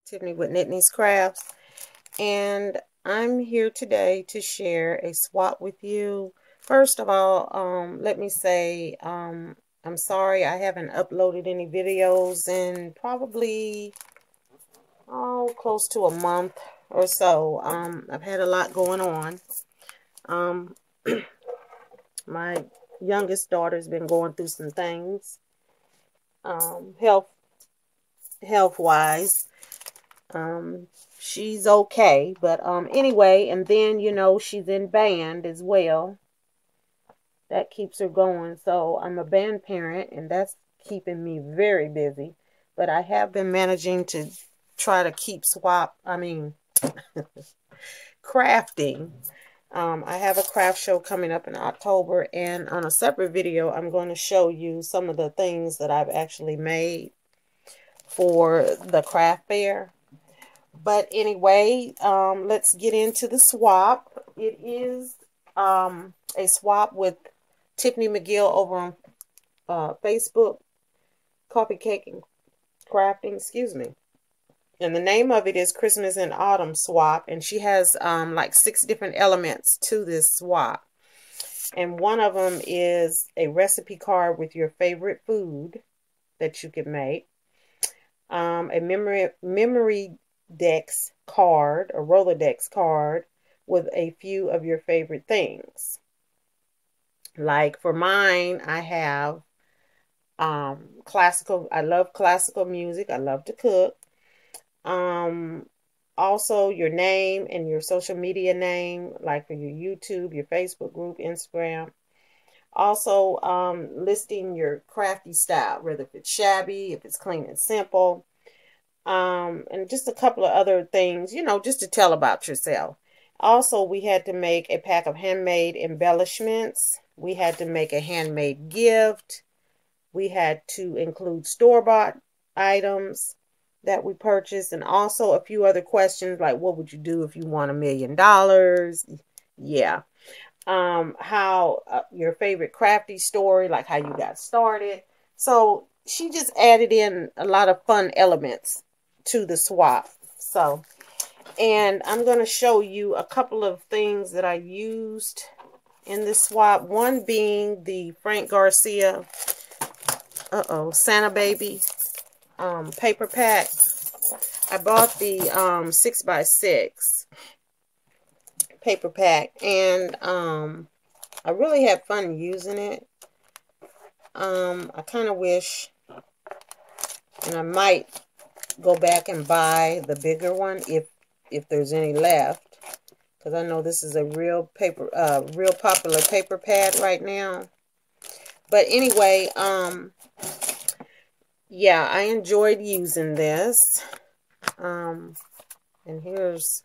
Tiffany with Nittany's Crafts, and I'm here today to share a swap with you. First of all, let me say I'm sorry I haven't uploaded any videos in probably close to a month or so. I've had a lot going on. My youngest daughter's been going through some things, health wise. She's okay, but anyway, and then she's in band as well. That keeps her going. So I'm a band parent, and that's keeping me very busy. But I have been managing to try to keep crafting. I have a craft show coming up in October, and on a separate video, I'm going to show you some of the things that I've actually made for the craft fair. But anyway, let's get into the swap. It is a swap with Tiffany McGill over on Facebook, Coffee Cake and Crafting, excuse me. And the name of it is Christmas and Autumn Swap. And she has like 6 different elements to this swap. And one of them is a recipe card with your favorite food that you can make. A memory Dex card, a Rolodex card with a few of your favorite things. Like for mine, I have classical. I love classical music. I love to cook. Also your name and your social media name, like for your YouTube, your Facebook group, Instagram. Also, listing your crafty style, whether if it's shabby, if it's clean and simple. And just a couple of other things, just to tell about yourself. Also, we had to make a pack of handmade embellishments. We had to make a handmade gift. We had to include store-bought items that we purchased, and also a few other questions like, what would you do if you won $1 million? Yeah. How your favorite crafty story, like how you got started. So she just added in a lot of fun elements to the swap. So, and I'm going to show you a couple of things that I used in this swap. One being the Frank Garcia Santa Baby paper pack. I bought the 6x6 paper pack, and I really had fun using it. I kind of wish, and I might go back and buy the bigger one if there's any left, because I know this is a real popular paper pad right now. But anyway, yeah, I enjoyed using this. And here's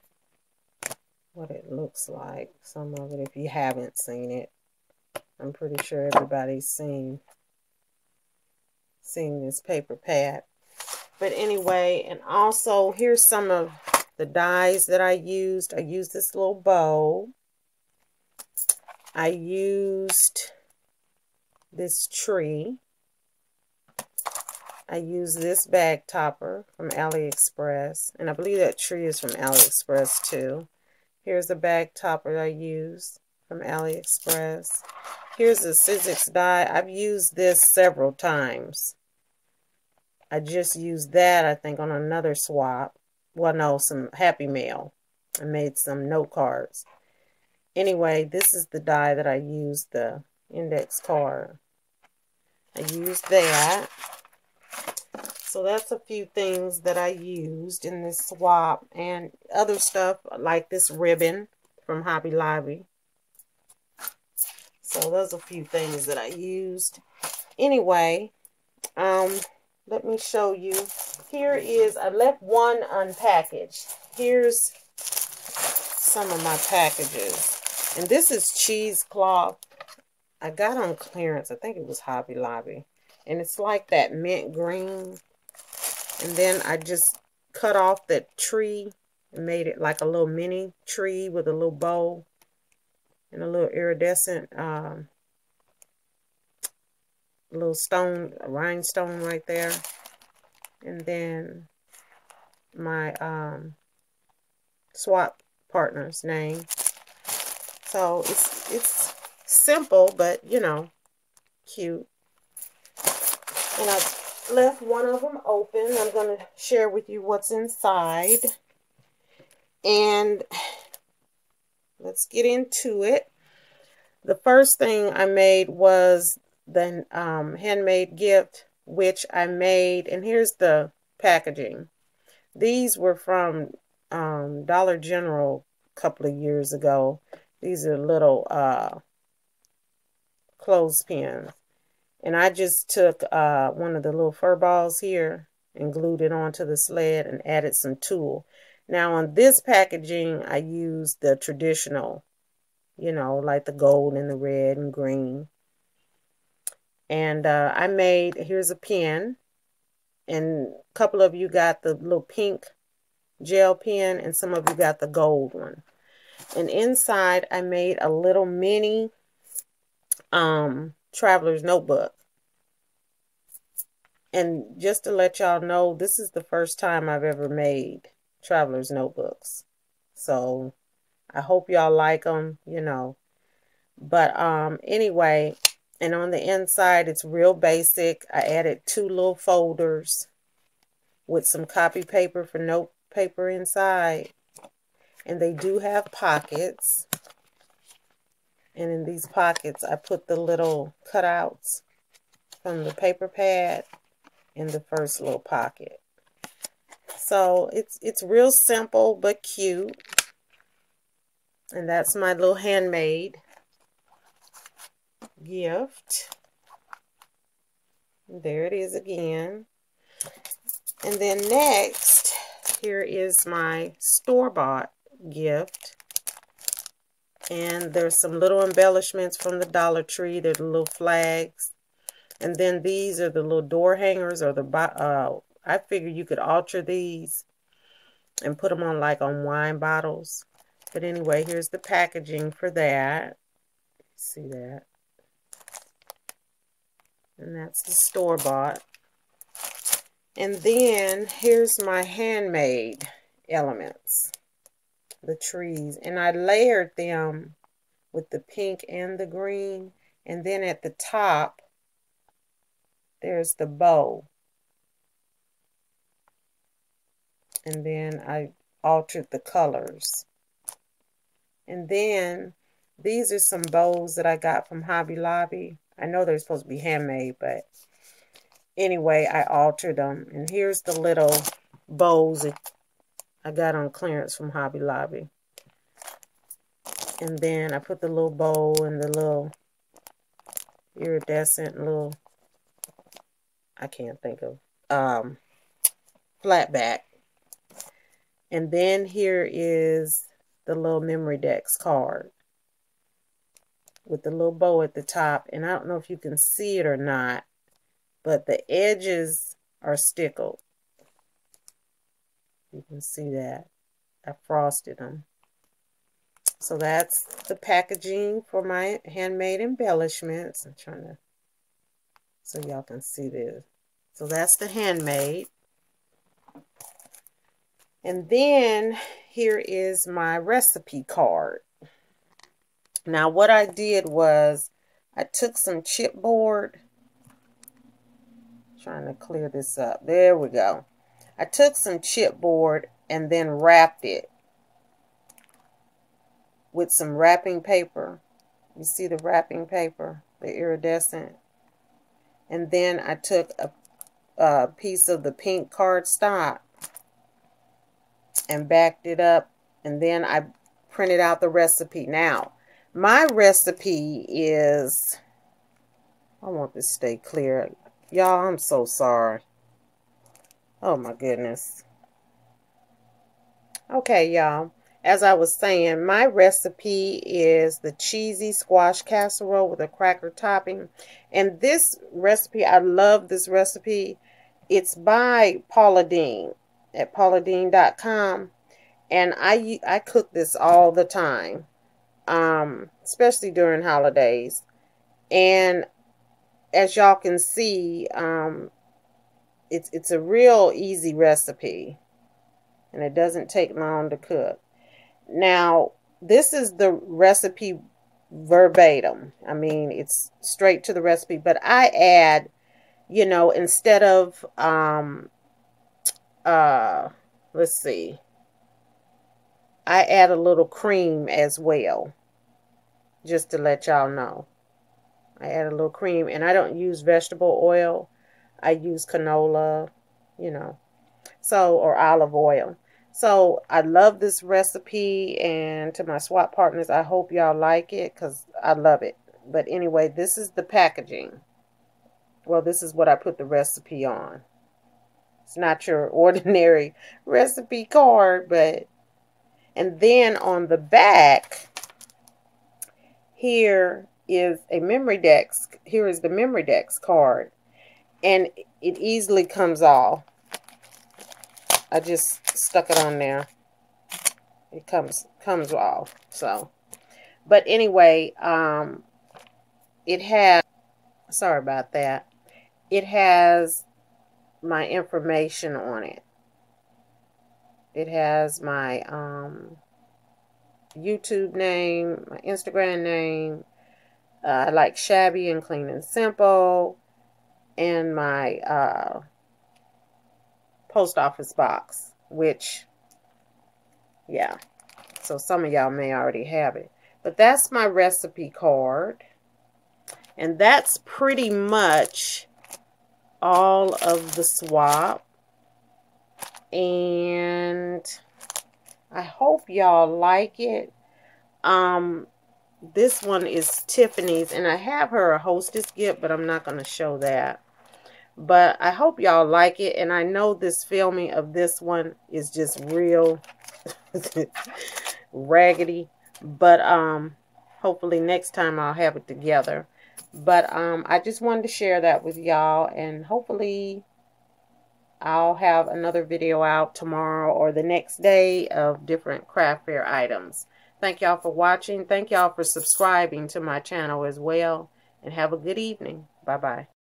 what it looks like. Some of it, if you haven't seen it, I'm pretty sure everybody's seen this paper pad. But anyway, and also here's some of the dies that I used. I used this little bow. I used this tree. I used this bag topper from AliExpress. And I believe that tree is from AliExpress too. Here's the bag topper I used from AliExpress. Here's the Sizzix die. I've used this several times. I just used that, I think, on another swap. Well, no, some Happy Mail. I made some note cards. Anyway, this is the die that I used, the index card. I used that. So that's a few things that I used in this swap. And other stuff like this ribbon from Hobby Lobby. So those are a few things that I used. Anyway, let me show you. Here is, I left one unpackaged. Here's some of my packages. And this is cheesecloth. I got on clearance. I think it was Hobby Lobby. And it's like that mint green. And then I just cut off that tree and made it like a little mini tree with a little bow and a little iridescent little stone, a rhinestone right there. And then my swap partner's name. So it's simple, but you know, cute. And I've left one of them open. I'm going to share with you what's inside. And let's get into it. The first thing I made was the handmade gift, which I made, and here's the packaging. These were from Dollar General a couple of years ago. These are little clothespins. And I just took one of the little fur balls here and glued it onto the sled and added some tulle. Now on this packaging, I used the traditional, you know, like the gold and the red and green. And I made, here's a pen. And a couple of you got the little pink gel pen, and some of you got the gold one. And inside, I made a little mini traveler's notebook. And just to let y'all know, this is the first time I've ever made traveler's notebooks. So I hope y'all like them, you know. But anyway, and on the inside, it's real basic. I added 2 little folders with some copy paper for note paper inside. And they do have pockets. And in these pockets, I put the little cutouts from the paper pad in the first little pocket. So it's real simple but cute. And that's my little handmade gift. There it is again. And then next, here is my store-bought gift. And there's some little embellishments from the Dollar Tree. They're the little flags. And then these are the little door hangers, or the I figured you could alter these and put them on like on wine bottles. But anyway, here's the packaging for that. See that? And that's the store-bought. And then here's my handmade elements, the trees. And I layered them with the pink and the green. And then at the top, there's the bow. And then I altered the colors. And then these are some bows that I got from Hobby Lobby. I know they're supposed to be handmade, but anyway, I altered them. And here's the little bows that I got on clearance from Hobby Lobby. And then I put the little bow and the little iridescent little, I can't think of, flat back. And then here is the little Memory Decks card with the little bow at the top. And I don't know if you can see it or not, but the edges are stickled. You can see that. I frosted them. So that's the packaging for my handmade embellishments. I'm trying to, so y'all can see this. So that's the handmade. And then here is my recipe card. Now what I did was I took some chipboard. Trying to clear this up. There we go. I took some chipboard and then wrapped it with some wrapping paper. You see the wrapping paper, the iridescent. And then I took a piece of the pink cardstock and backed it up. And then I printed out the recipe. Now, my recipe is, I want this to stay clear. Y'all, I'm so sorry. Oh my goodness. Okay, y'all. As I was saying, my recipe is the cheesy squash casserole with a cracker topping. And this recipe, I love this recipe. It's by Paula Deen at pauladean.com. And I cook this all the time, especially during holidays. And as y'all can see, it's a real easy recipe. And it doesn't take long to cook. Now, this is the recipe verbatim. I mean, it's straight to the recipe. But I add, you know, instead of, let's see. I add a little cream as well. Just to let y'all know. I add a little cream. And I don't use vegetable oil. I use canola, you know. So, or olive oil. So, I love this recipe. And to my swap partners, I hope y'all like it. Because I love it. But anyway, this is the packaging. Well, this is what I put the recipe on. It's not your ordinary recipe card, but... And then on the back, here is a memory decks. Here is the memory decks card. And it easily comes off. I just stuck it on there. It comes off. So, but anyway, it has, sorry about that. It has my information on it. It has my YouTube name, my Instagram name. I like Shabby and Clean and Simple. And my post office box. Which, yeah. So some of y'all may already have it. But that's my recipe card. And that's pretty much all of the swap. And I hope y'all like it. This one is Tiffany's, and I have her a hostess gift, but I'm not going to show that. But I hope y'all like it, and I know this filming of this one is just real raggedy, but hopefully next time I'll have it together. But I just wanted to share that with y'all, and hopefully I'll have another video out tomorrow or the next day of different craft fair items. Thank y'all for watching. Thank y'all for subscribing to my channel as well. And have a good evening. Bye-bye.